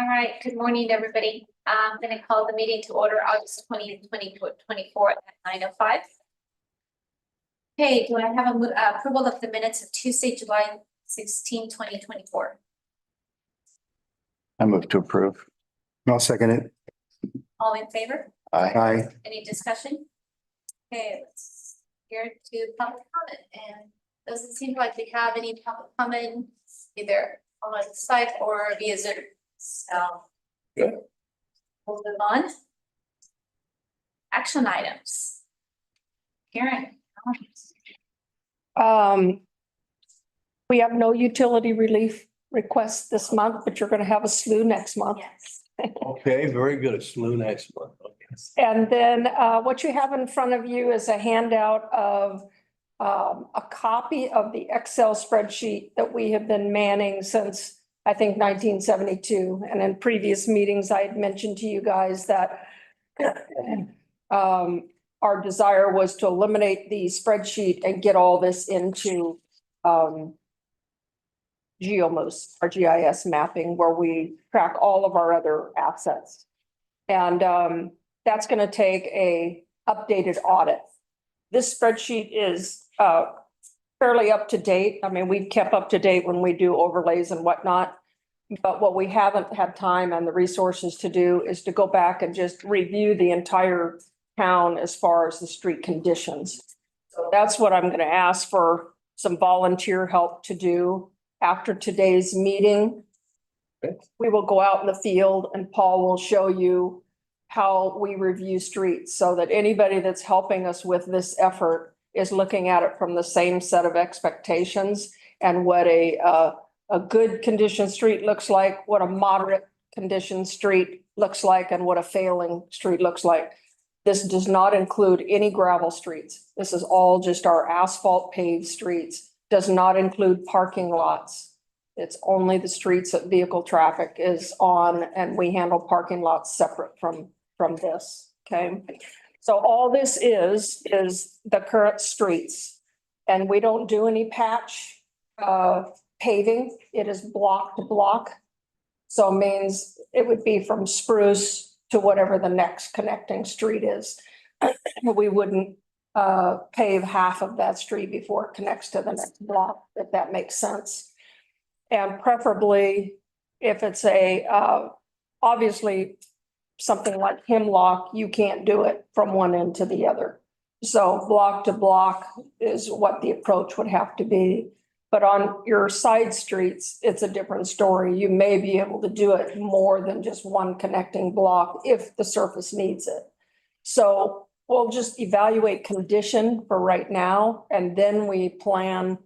All right, good morning, everybody. I'm going to call the meeting to order August 20th, 2024 at 9:05. Okay, do I have a approval of the minutes of Tuesday, July 16, 2024? I move to approve. I'll second it. All in favor? Aye. Aye. Any discussion? Okay, let's hear to public comment, and doesn't seem like we have any public comment either on the site or via Zoom. So Good. we'll move on. Action items. Karen. We have no utility relief requests this month, but you're gonna have a slew next month. Yes. Okay, very good. A slew next month. Okay. And then what you have in front of you is a handout of a copy of the Excel spreadsheet that we have been manning since, I think, 1972. And in previous meetings, I had mentioned to you guys that our desire was to eliminate the spreadsheet and get all this into GeoMoose, our GIS mapping, where we track all of our other assets. And that's going to take a updated audit. This spreadsheet is fairly up to date. I mean, we've kept up to date when we do overlays and whatnot. But what we haven't had time and the resources to do is to go back and just review the entire town as far as the street conditions. So that's what I'm going to ask for some volunteer help to do after today's meeting. Okay. We will go out in the field and Paul will show you how we review streets so that anybody that's helping us with this effort is looking at it from the same set of expectations and what a good condition street looks like, what a moderate condition street looks like, and what a failing street looks like. This does not include any gravel streets. This is all just our asphalt paved streets. Does not include parking lots. It's only the streets that vehicle traffic is on, and we handle parking lots separate from this, okay? So all this is the current streets, and we don't do any patch paving. It is block to block. So it means it would be from Spruce to whatever the next connecting street is. We wouldn't pave half of that street before it connects to the next block, if that makes sense. And preferably, if it's obviously something like Hemlock, you can't do it from one end to the other. So block to block is what the approach would have to be. But on your side streets, it's a different story. You may be able to do it more than just one connecting block if the surface needs it. So we'll just evaluate condition for right now, and then we plan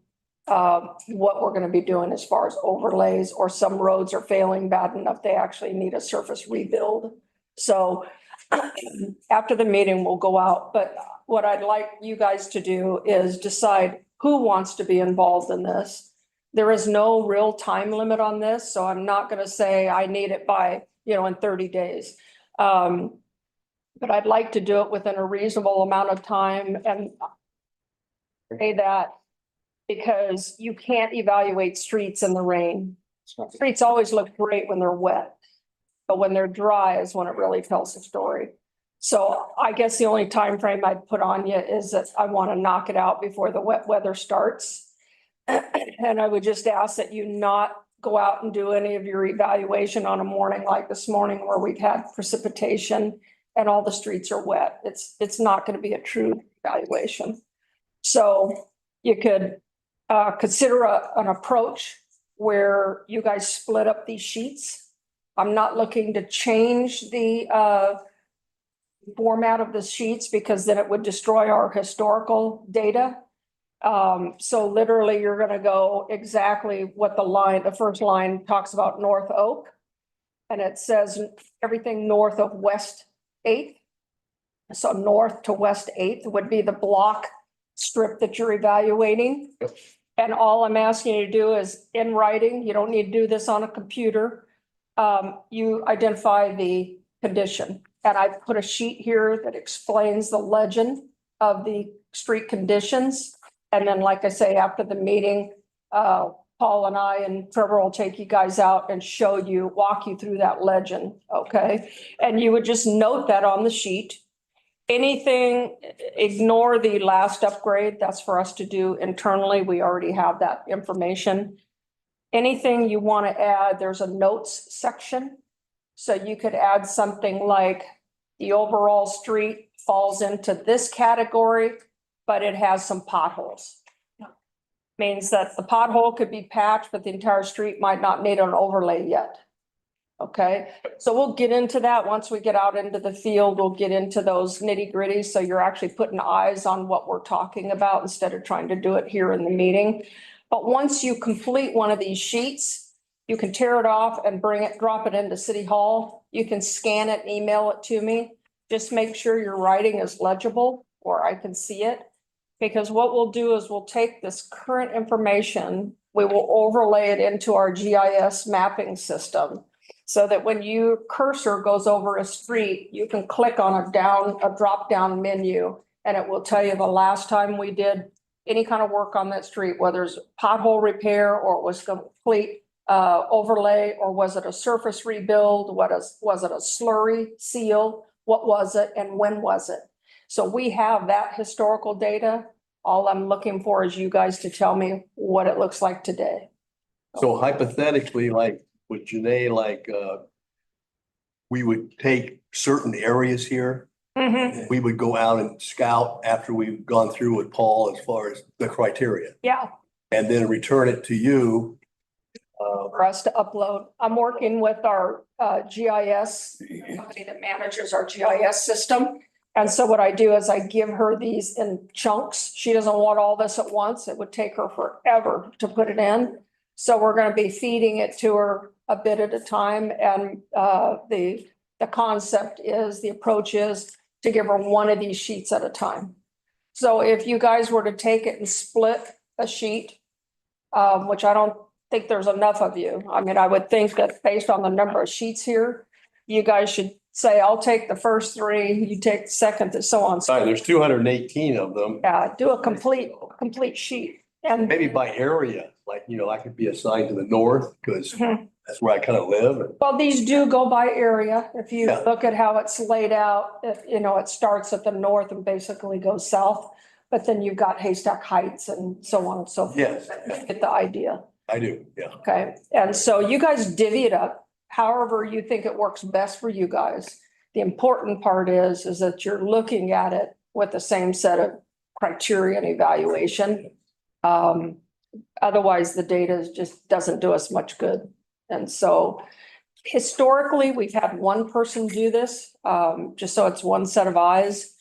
what we're going to be doing as far as overlays, or some roads are failing bad enough they actually need a surface rebuild. So after the meeting, we'll go out. But what I'd like you guys to do is decide who wants to be involved in this. There is no real time limit on this, so I'm not going to say I need it by, in 30 days. But I'd like to do it within a reasonable amount of time and say that because you can't evaluate streets in the rain. Streets always look great when they're wet, but when they're dry is when it really tells the story. So I guess the only time frame I'd put on you is that I want to knock it out before the wet weather starts. And I would just ask that you not go out and do any of your evaluation on a morning like this morning where we've had precipitation and all the streets are wet. It's not going to be a true evaluation. So you could consider an approach where you guys split up these sheets. I'm not looking to change the format of the sheets because then it would destroy our historical data. So literally you're going to go exactly what the first line talks about North Oak. And it says everything north of West 8th. So north to West 8th would be the block strip that you're evaluating. Yep. And all I'm asking you to do is in writing, you don't need to do this on a computer. You identify the condition. And I put a sheet here that explains the legend of the street conditions. And then, like I say, after the meeting, Paul and I and Trevor will take you guys out and show you, walk you through that legend, okay? And you would just note that on the sheet. Anything, ignore the last upgrade. That's for us to do internally. We already have that information. Anything you want to add, there's a notes section. So you could add something like the overall street falls into this category, but it has some potholes. Means that the pothole could be patched, but the entire street might not need an overlay yet. Okay, so we'll get into that once we get out into the field. We'll get into those nitty gritty. So you're actually putting eyes on what we're talking about instead of trying to do it here in the meeting. But once you complete one of these sheets, you can tear it off and bring it, drop it into City Hall. You can scan it and email it to me. Just make sure your writing is legible or I can see it. Because what we'll do is we'll take this current information, we will overlay it into our GIS mapping system. So that when your cursor goes over a street, you can click on a drop down menu and it will tell you the last time we did any kind of work on that street, whether it's pothole repair or it was complete overlay, or was it a surface rebuild? Was it a slurry seal? What was it and when was it? So we have that historical data. All I'm looking for is you guys to tell me what it looks like today. So hypothetically, like with Janae, like, we would take certain areas here. Mhm. We would go out and scout after we've gone through with Paul as far as the criteria Yeah, and then return it to you. for us to upload. I'm working with our GIS company that manages our GIS system. And so what I do is I give her these in chunks. She doesn't want all this at once. It would take her forever to put it in. So we're going to be feeding it to her a bit at a time. And the concept is, the approach is to give her one of these sheets at a time. So if you guys were to take it and split a sheet, which I don't think there's enough of you. I mean, I would think that based on the number of sheets here, you guys should say, I'll take the first three, you take the second, and so on. Sorry, there's 218 of them. Yeah, do a complete sheet. And Maybe by area, like, I could be assigned to the north because Mhm. that's where I kind of live. well, these do go by area. If you Yeah. look at how it's laid out, it starts at the north and basically goes south. But then you've got Haystack Heights and so on and so forth. Yes. Get the idea. I do, yeah. Okay, and so you guys divvy it up however you think it works best for you guys. The important part is that you're looking at it with the same set of criteria and evaluation. Otherwise, the data just doesn't do us much good. And so historically, we've had one person do this, just so it's one set of eyes.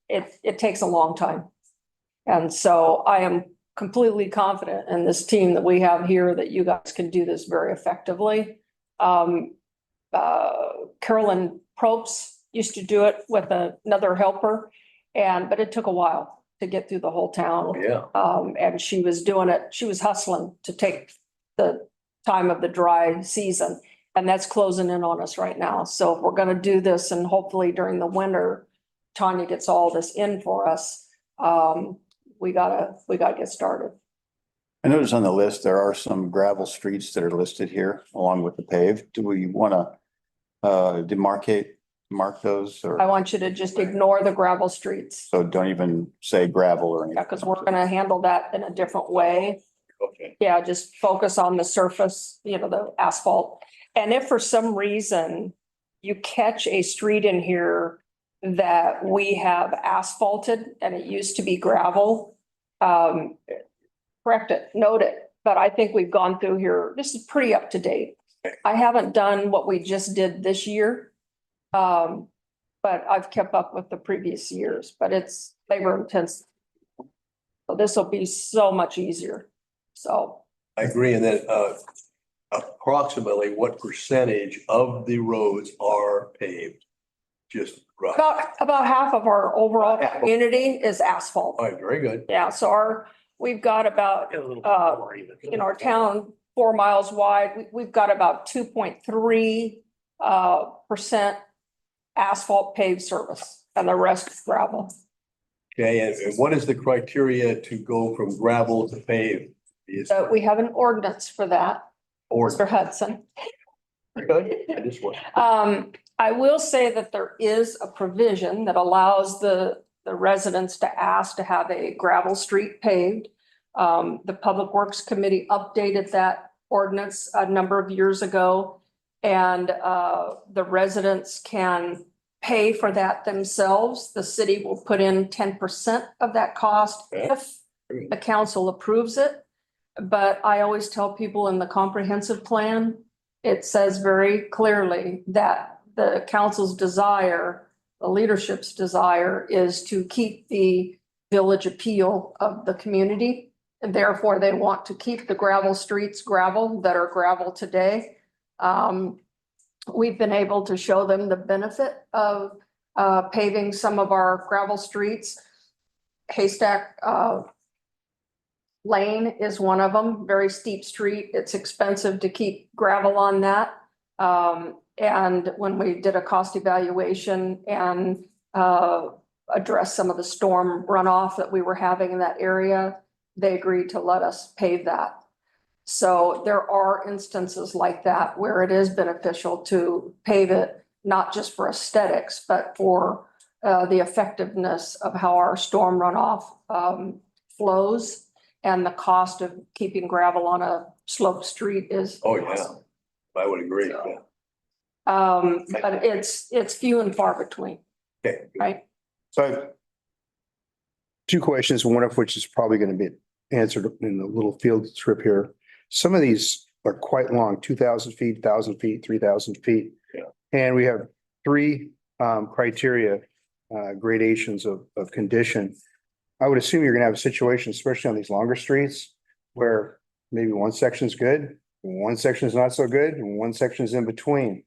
It takes a long time. And so I am completely confident in this team that we have here that you guys can do this very effectively. Carolyn Probst used to do it with another helper, but it took a while to get through the whole town. Yeah. And she was doing it, she was hustling to take the time of the dry season. And that's closing in on us right now. So if we're gonna do this and hopefully during the winter, Tanya gets all this in for us. We gotta get started. I noticed on the list, there are some gravel streets that are listed here along with the paved. Do we want to mark those I or want you to just ignore the gravel streets. so don't even say gravel or Yeah, anything? because we're gonna handle that in a different way. Okay. Yeah, just focus on the surface, the asphalt. And if for some reason you catch a street in here that we have asphalted and it used to be gravel, correct it, note it. But I think we've gone through here, this is pretty up to date. I haven't done what we just did this year. But I've kept up with the previous years, but it's labor intensive. So this will be so much easier. So I agree. And then, approximately what percentage of the roads are paved? Just rough. about half of our overall community is asphalt. All right, very good. Yeah, so we've got about, in our town, 4 miles wide, we've got about 2.3% asphalt paved surface and the rest is gravel. Okay, and what is the criteria to go from gravel to paved? So we have an ordinance for that, Or, Mr. Hudson. good, I just want. I will say that there is a provision that allows the residents to ask to have a gravel street paved. The Public Works Committee updated that ordinance a number of years ago. And the residents can pay for that themselves. The city will put in 10% of that cost if the council approves it. But I always tell people in the comprehensive plan, it says very clearly that the council's desire, the leadership's desire is to keep the village appeal of the community. And therefore, they want to keep the gravel streets gravel that are gravel today. We've been able to show them the benefit of paving some of our gravel streets. Haystack Lane is one of them, very steep street. It's expensive to keep gravel on that. And when we did a cost evaluation and addressed some of the storm runoff that we were having in that area, they agreed to let us pave that. So there are instances like that where it is beneficial to pave it, not just for aesthetics, but for the effectiveness of how our storm runoff flows. And the cost of keeping gravel on a sloped street is. Oh, yeah, I would agree, yeah. But it's few and far between, Okay. right? So I have two questions, one of which is probably going to be answered in the little field strip here. Some of these are quite long, 2,000 feet, 1,000 feet, 3,000 feet. Yeah. And we have three criteria, gradations of condition. I would assume you're going to have a situation, especially on these longer streets, where maybe one section is good, one section is not so good, and one section is in between.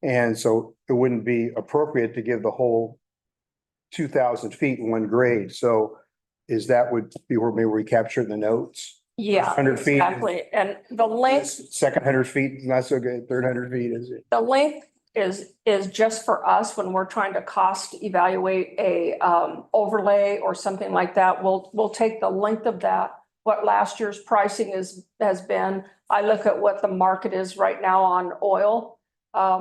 And so it wouldn't be appropriate to give the whole 2,000 feet in one grade. So is that would be where maybe we capture the notes? Yeah, 100 feet. exactly. And the length, Second 100 feet is not so good, third 100 feet is it? the length is just for us when we're trying to cost evaluate a overlay or something like that. We'll take the length of that, what last year's pricing has been. I look at what the market is right now on oil,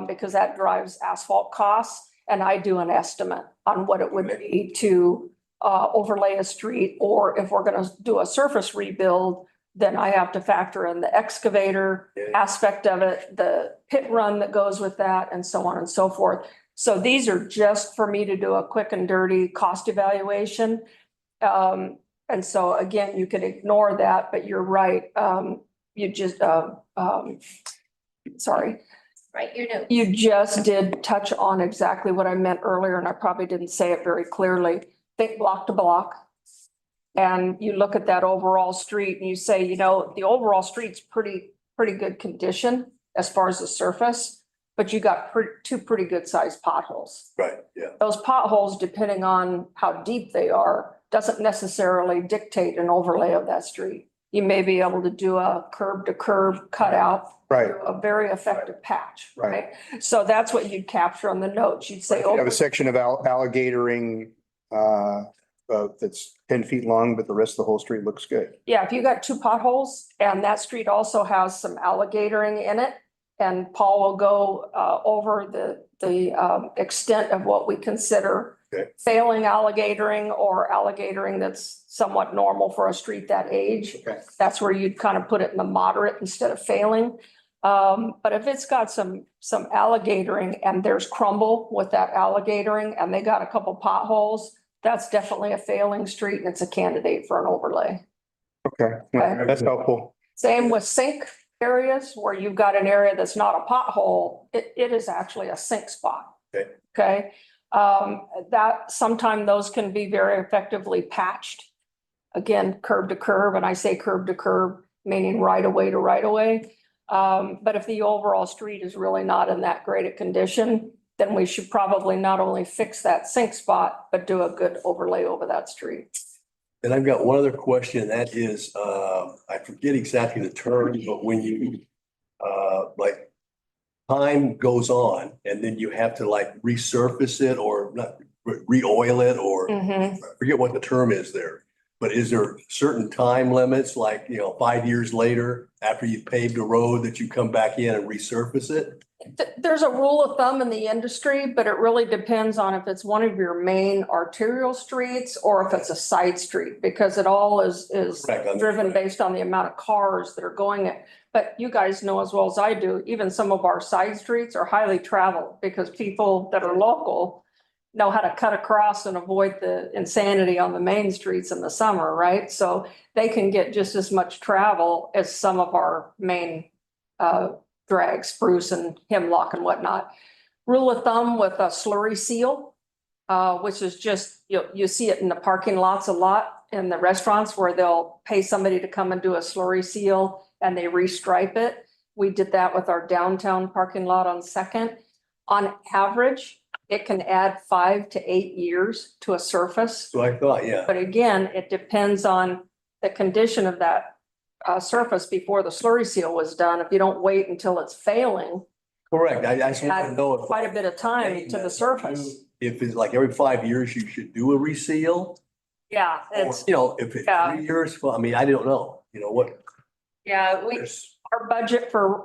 because that drives asphalt costs. And I do an estimate on what it would be to overlay a street, or if we're gonna do a surface rebuild, then I have to factor in the excavator aspect of it, the pit run that goes with that, and so on and so forth. So these are just for me to do a quick and dirty cost evaluation. And so again, you could ignore that, but you're right. You just, sorry. Right, your note. You just did touch on exactly what I meant earlier, and I probably didn't say it very clearly. Think block to block. And you look at that overall street and you say, you know, the overall street's pretty good condition as far as the surface, but you got two pretty good sized potholes. Right, yeah. Those potholes, depending on how deep they are, doesn't necessarily dictate an overlay of that street. You may be able to do a curb to curb cutout. Right. A very effective patch, Right. right? So that's what you'd capture on the notes. You'd say, You have a section of alligatoring that's 10 feet long, but the rest of the whole street looks good. yeah, if you got two potholes and that street also has some alligatoring in it, and Paul will go over the extent of what we consider Okay. failing alligatoring or alligatoring that's somewhat normal for a street that age. Okay. That's where you'd kind of put it in the moderate instead of failing. But if it's got some alligatoring and there's crumble with that alligatoring and they got a couple potholes, that's definitely a failing street and it's a candidate for an overlay. Okay, Okay. that's helpful. Same with sink areas where you've got an area that's not a pothole, it is actually a sink spot. Okay. Okay, that sometime those can be very effectively patched. Again, curb to curb, and I say curb to curb, meaning right away to right away. But if the overall street is really not in that great a condition, then we should probably not only fix that sink spot, but do a good overlay over that street. And I've got one other question, and that is, I forget exactly the term, but when you, like, time goes on and then you have to like resurface it or not re-oil it, or I forget what the term is there. but is there certain time limits, like, 5 years later, after you've paved a road, that you come back in and resurface it? There's a rule of thumb in the industry, but it really depends on if it's one of your main arterial streets or if it's a side street, because it all is Correct. driven based on the amount of cars that are going it. But you guys know as well as I do, even some of our side streets are highly traveled because people that are local know how to cut across and avoid the insanity on the main streets in the summer, right? So they can get just as much travel as some of our main drag, spruce and hemlock and whatnot. Rule of thumb with a slurry seal, which is just, you see it in the parking lots a lot in the restaurants where they'll pay somebody to come and do a slurry seal and they restripe it. We did that with our downtown parking lot on Second. On average, it can add 5 to 8 years to a surface. So I thought, yeah, But again, it depends on the condition of that surface before the slurry seal was done. If you don't wait until it's failing, correct. I just want to add know if. quite a bit of time to the surface. If it's like every 5 years, you should do a reseal, Yeah, or, it's, if it's Yeah. 3 years, well, I mean, I don't know, what. yeah, our budget for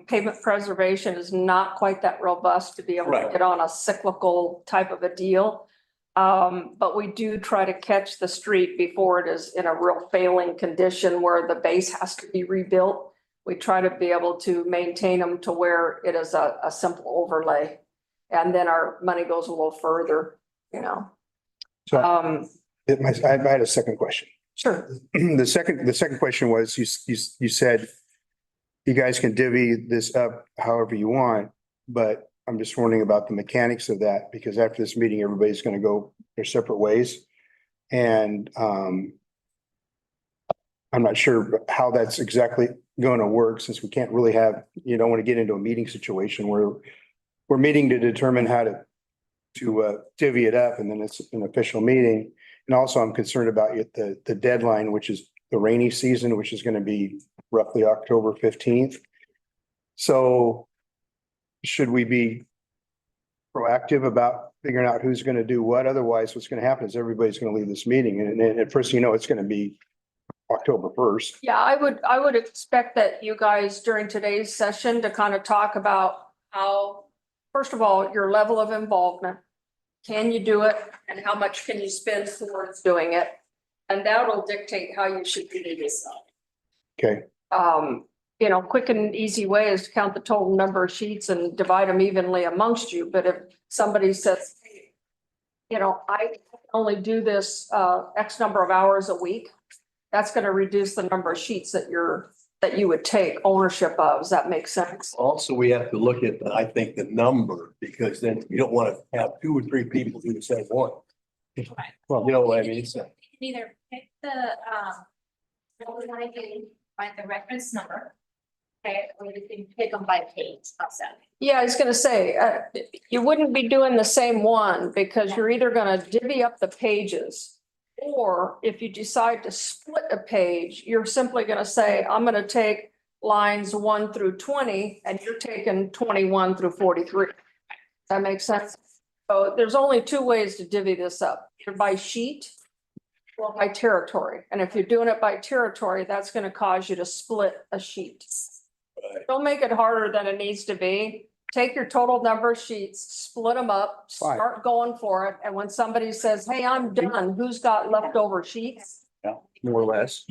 pavement preservation is not quite that robust to be able to Right. get on a cyclical type of a deal. But we do try to catch the street before it is in a real failing condition where the base has to be rebuilt. We try to be able to maintain them to where it is a simple overlay. And then our money goes a little further, So Um, I had a second question. sure. The second question was, you said you guys can divvy this up however you want, but I'm just wondering about the mechanics of that, because after this meeting, everybody's gonna go their separate ways. And I'm not sure how that's exactly gonna work, since we can't really have, you don't want to get into a meeting situation where we're meeting to determine how to divvy it up, and then it's an official meeting. And also I'm concerned about the deadline, which is the rainy season, which is gonna be roughly October 15th. So should we be proactive about figuring out who's gonna do what? Otherwise, what's gonna happen is everybody's gonna leave this meeting, and at first, it's gonna be October 1st. Yeah, I would expect that you guys during today's session to kind of talk about how, first of all, your level of involvement. Can you do it and how much can you spend towards doing it? And that'll dictate how you should do this. Okay, Quick and easy way is to count the total number of sheets and divide them evenly amongst you. But if somebody says, I only do this X number of hours a week, that's going to reduce the number of sheets that you would take ownership of. Does that make sense? Also, we have to look at, I think, the number, because then you don't want to have 2 or 3 people do the same one. well, You know what I mean? So, You can either pick what we want to do, find the reference number. Okay, or you can pick them by page, also. Yeah, I was gonna say, you wouldn't be doing the same one because you're either gonna divvy up the pages. Or if you decide to split a page, you're simply gonna say, I'm gonna take lines 1 through 20 and you're taking 21 through 43. That makes sense? So there's only 2 ways to divvy this up, either by sheet or by territory. And if you're doing it by territory, that's gonna cause you to split a sheet. right. Don't make it harder than it needs to be. Take your total number of sheets, split them up, Fine. start going for it. And when somebody says, hey, I'm done, who's got leftover sheets? more or less.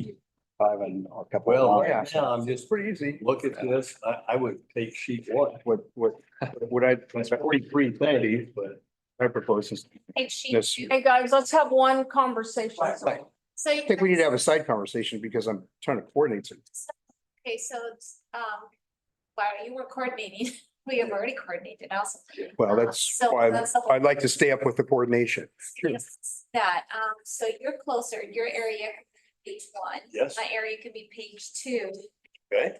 5 and a couple. Well, of right now, I'm just Pretty easy. look at this. I would take sheet 1. What I, That's 4330, but. I propose is, Page sheet Yes. 2. Hey, guys, let's have one conversation. Right. So I think we need to have a side conversation because I'm trying to coordinate it. Okay, so it's, while you were coordinating, we have already coordinated also. Well, that's So why that's the whole- I'd like to stay up with the coordination. Yes, that, so you're closer, your area, page 1. Yes. My area could be page 2. Okay.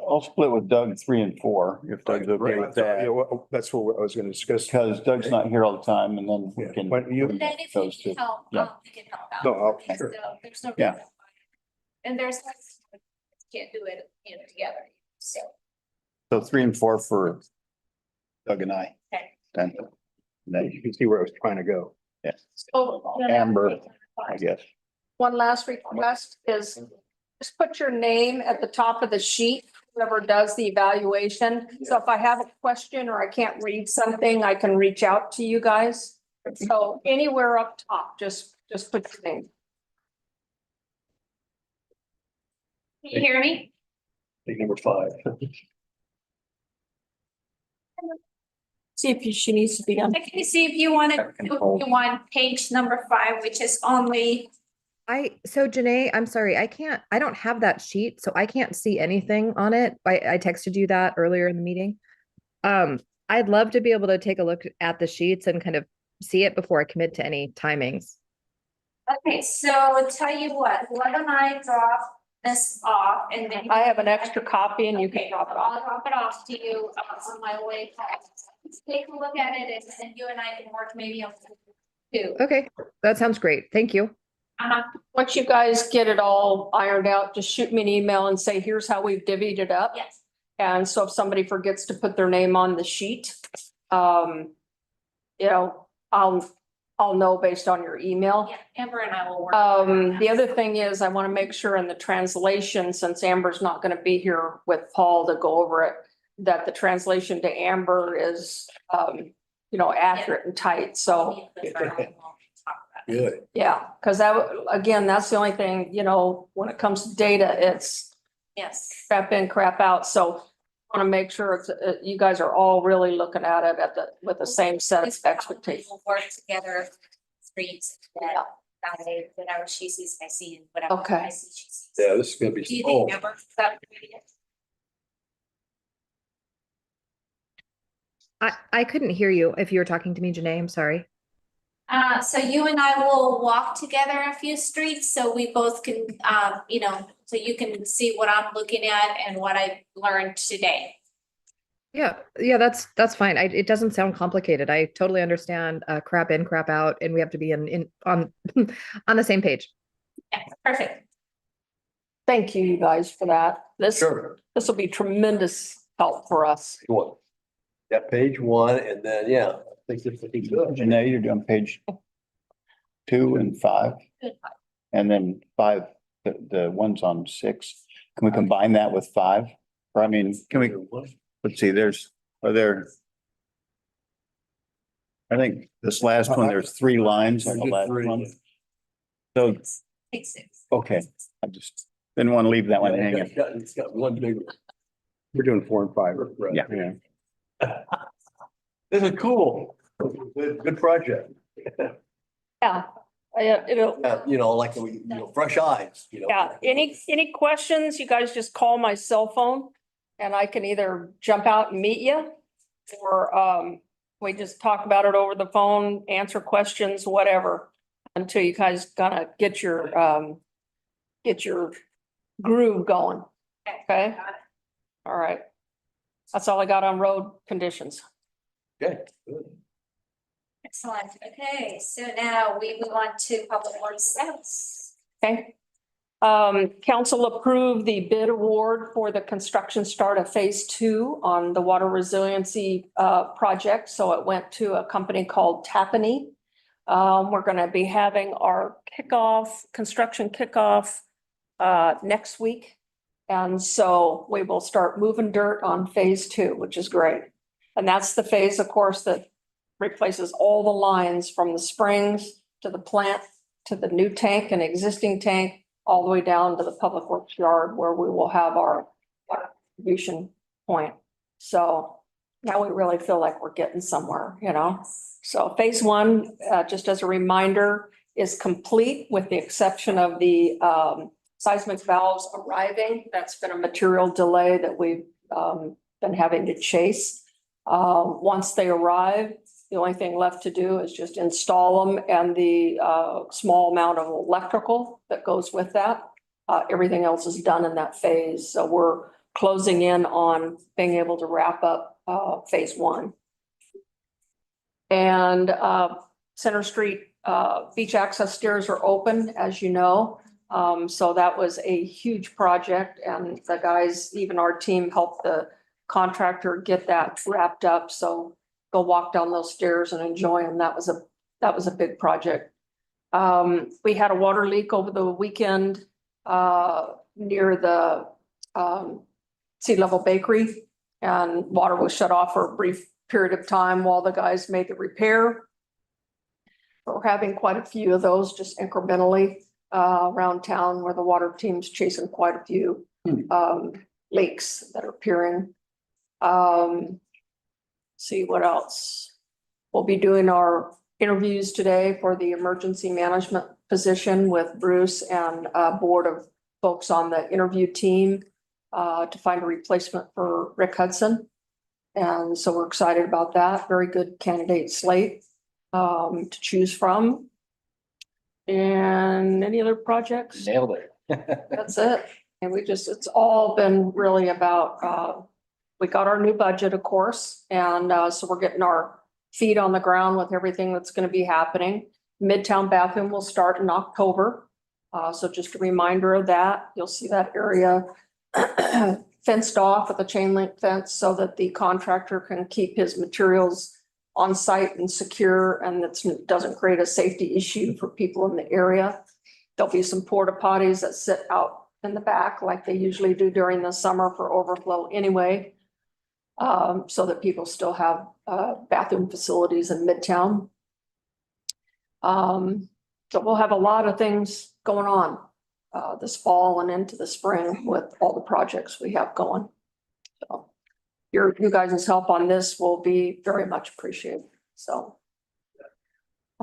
I'll split with Doug 3 and 4, if Doug's okay with Yeah, that. well, that's what I was gonna discuss. Because Doug's not here all the time, and then we Yeah. can. But you- And then if Those you two. can help, Yeah. we can help out. No, I'll- Okay, sure. so there's no. Yeah. reason why. And there's, can't do it, together, so. So 3 and 4 for Doug and I. Okay. Then, You can see where I was trying to go. yeah, Oh, Amber, I guess. one last request is just put your name at the top of the sheet, whoever does the evaluation. So if I have a question or I can't read something, I can reach out to you guys. So anywhere up top, just put your name. Can you hear me? I think number 5. See if she needs to be on. Can you see if you want to, if you want page number 5, which is only, So Janae, I'm sorry, I don't have that sheet, so I can't see anything on it. I texted you that earlier in the meeting. I'd love to be able to take a look at the sheets and kind of see it before I commit to any timings. okay, so tell you what, why don't I drop this off and then. I have an extra copy and you Okay, can drop it I'll off. drop it off to you on my way home. Take a look at it and then you and I can work maybe on two. Okay, that sounds great. Thank you. Once you guys get it all ironed out, just shoot me an email and say, here's how we've divvied it up. Yes, And so if somebody forgets to put their name on the sheet, you know, I'll know based on your email. yeah, Amber and I will work. on The that. other thing is I want to make sure in the translation, since Amber's not going to be here with Paul to go over it, that the translation to Amber is, you know, accurate and tight. So, We'll talk about it. Good. yeah, because again, that's the only thing, you know, when it comes to data, it's Yes. crap in, crap out. So I want to make sure it's, you guys are all really looking at it with the same set of expectations. We'll work together, streets, Yeah. that way, whatever she sees, I see, and whatever Okay. I see, she sees. Yeah, this is gonna be. Do you Oh, think, Amber, that would be it? I couldn't hear you if you were talking to me, Janae. I'm sorry. So you and I will walk together a few streets, so we both can, you know, so you can see what I'm looking at and what I learned today. Yeah, that's fine. It doesn't sound complicated. I totally understand crap in, crap out, and we have to be on on the same page. Yeah, perfect. Thank you, you guys, for that. This sure. will be tremendous help for us. What? Yeah, page 1, and then, yeah, I think this will be good. Janae, you're doing page 2 and 5, Good. and then 5, the ones on 6. Can we combine that with 5? Or I mean, can we, let's see, are there? I think this last one, there's 3 lines on the last one. So, Take 6. okay, I just didn't want to leave that one Yeah, hanging. It's got one big one. We're doing 4 and 5. Right. Yeah. Yeah. This is cool. Good project. Yeah, it'll, You know, like, you know, fresh eyes, you know. yeah, any questions, you guys just call my cell phone and I can either jump out and meet you or, we just talk about it over the phone, answer questions, whatever, until you guys gonna get your groove going. Okay. All right. That's all I got on road conditions. Okay, good. Excellent. Okay, so now we move on to public works status. Okay. Council approved the bid award for the construction start of phase 2 on the water resiliency project. So it went to a company called Tapani. We're going to be having our construction kickoff next week. And so we will start moving dirt on phase 2, which is great. And that's the phase, of course, that replaces all the lines from the springs to the plant, to the new tank and existing tank, all the way down to the public works yard where we will have our distribution point. So now we really feel like we're getting somewhere, you know? So phase 1, just as a reminder, is complete with the exception of the seismic valves arriving. That's been a material delay that we've been having to chase. Once they arrive, the only thing left to do is just install them and the small amount of electrical that goes with that. Everything else is done in that phase. So we're closing in on being able to wrap up phase 1. And Center Street beach access stairs are open, as you know. So that was a huge project and the guys, even our team helped the contractor get that wrapped up. So go walk down those stairs and enjoy them. That was a big project. We had a water leak over the weekend, near the, Sea Level Bakery. And water was shut off for a brief period of time while the guys made the repair. We're having quite a few of those just incrementally, around town where the water team's chasing quite a few, leaks that are appearing. See what else. We'll be doing our interviews today for the emergency management position with Bruce and a board of folks on the interview team to find a replacement for Rick Hudson. And so we're excited about that. Very good candidate slate to choose from. And any other projects? Nailed it. That's it. And it's all been really about, we got our new budget, of course, and so we're getting our feet on the ground with everything that's gonna be happening. Midtown bathroom will start in October. So just a reminder of that. You'll see that area fenced off with a chain link fence so that the contractor can keep his materials on site and secure, and it doesn't create a safety issue for people in the area. There'll be some porta potties that sit out in the back like they usually do during the summer for overflow anyway. So that people still have bathroom facilities in Midtown. So we'll have a lot of things going on this fall and into the spring with all the projects we have going. So you guys' help on this will be very much appreciated. So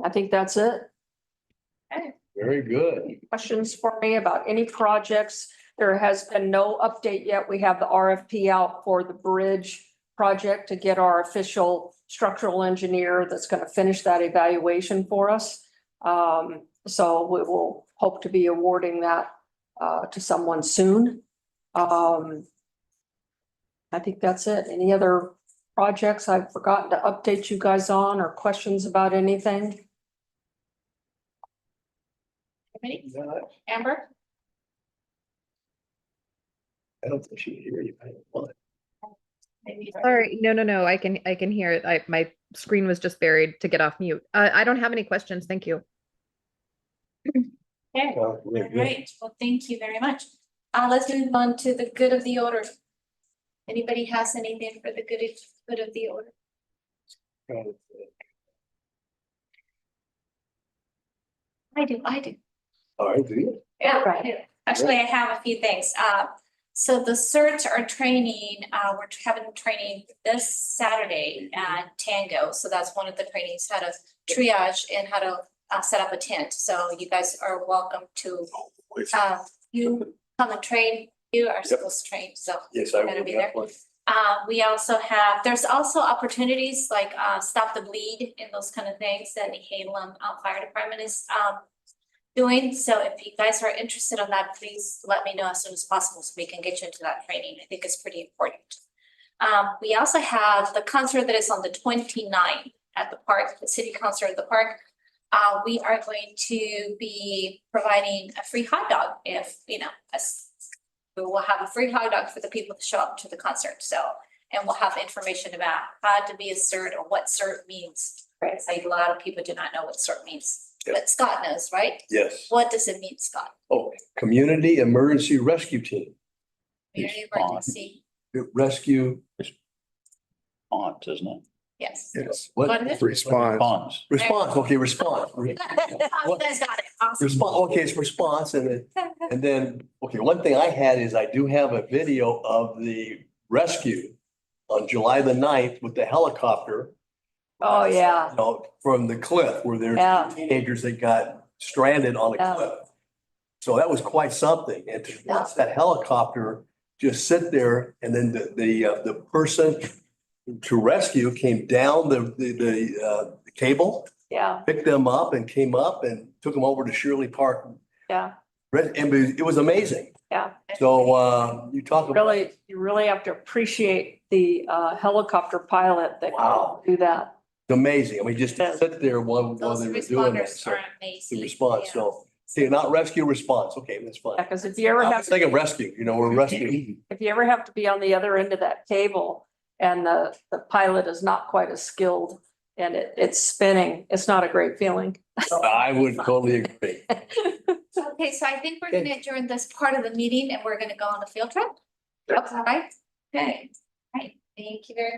I think that's it. Very good. Questions for me about any projects? There has been no update yet. We have the RFP out for the bridge project to get our official structural engineer that's going to finish that evaluation for us. So we will hope to be awarding that to someone soon. I think that's it. Any other projects I've forgotten to update you guys on or questions about anything? Anybody? Amber? I don't think she can hear you. I don't want it. Maybe. Sorry, no, I can hear it. My screen was just buried to get off mute. I don't have any questions. Thank you. Okay, Well, very all good. right, well, thank you very much. Let's move on to the good of the order. Anybody has anything for the good of the order? I do. All right, do you? Yeah, right. Actually, I have a few things. So the CERT are training, we're having training this Saturday at Tango. So that's one of the trainings, how to triage and how to set up a tent. So you guys are welcome to, you come and train. You are supposed to train, so. Yes, I Gotta will be be there. that one. We also have, there's also opportunities like Stop the Bleed and those kind of things that the Halem Fire Department is doing. So if you guys are interested in that, please let me know as soon as possible so we can get you into that training. I think it's pretty important. We also have the concert that is on the 29th at the park, the city concert at the park. We are going to be providing a free hot dog if, we will have a free hot dog for the people to show up to the concert. So, and we'll have information about how to be a CERT or what CERT means. Right, so a lot of people do not know what CERT means, but Scott knows, right? Yes. What does it mean, Scott? Oh, Community Emergency Rescue Team. Community Response. emergency, Rescue. Response, isn't it? yes. Yes. What is it? Response. Response. Okay, response. You guys got it, awesome. Response, okay, it's response and then, okay, one thing I had is I do have a video of the rescue on July the 9th with the helicopter. Oh, yeah. You know, from the cliff where there's Yeah. teenagers that got stranded on the Yeah. cliff. So that was quite something. And to watch that helicopter just sit there and then the person to rescue came down the cable, Yeah, picked them up and came up and took them over to Shirley Park. yeah, And it was amazing. yeah. So you talk about. You really have to appreciate the helicopter pilot that Wow. can do that. It's amazing. I mean, just to Yeah. sit there while Those they were doing that. responders So are amazing. the response, Yeah. so, see, not rescue, response. Okay, that's fine. Yeah, because if you ever I have, was thinking rescue, we're rescuing. if you ever have to be on the other end of that cable and the pilot is not quite as skilled and it's spinning. It's not a great feeling. I would totally agree. Okay, so I think we're gonna adjourn this part of the meeting and we're gonna go on a field trip. Okay, right? Okay, right. Thank you very much.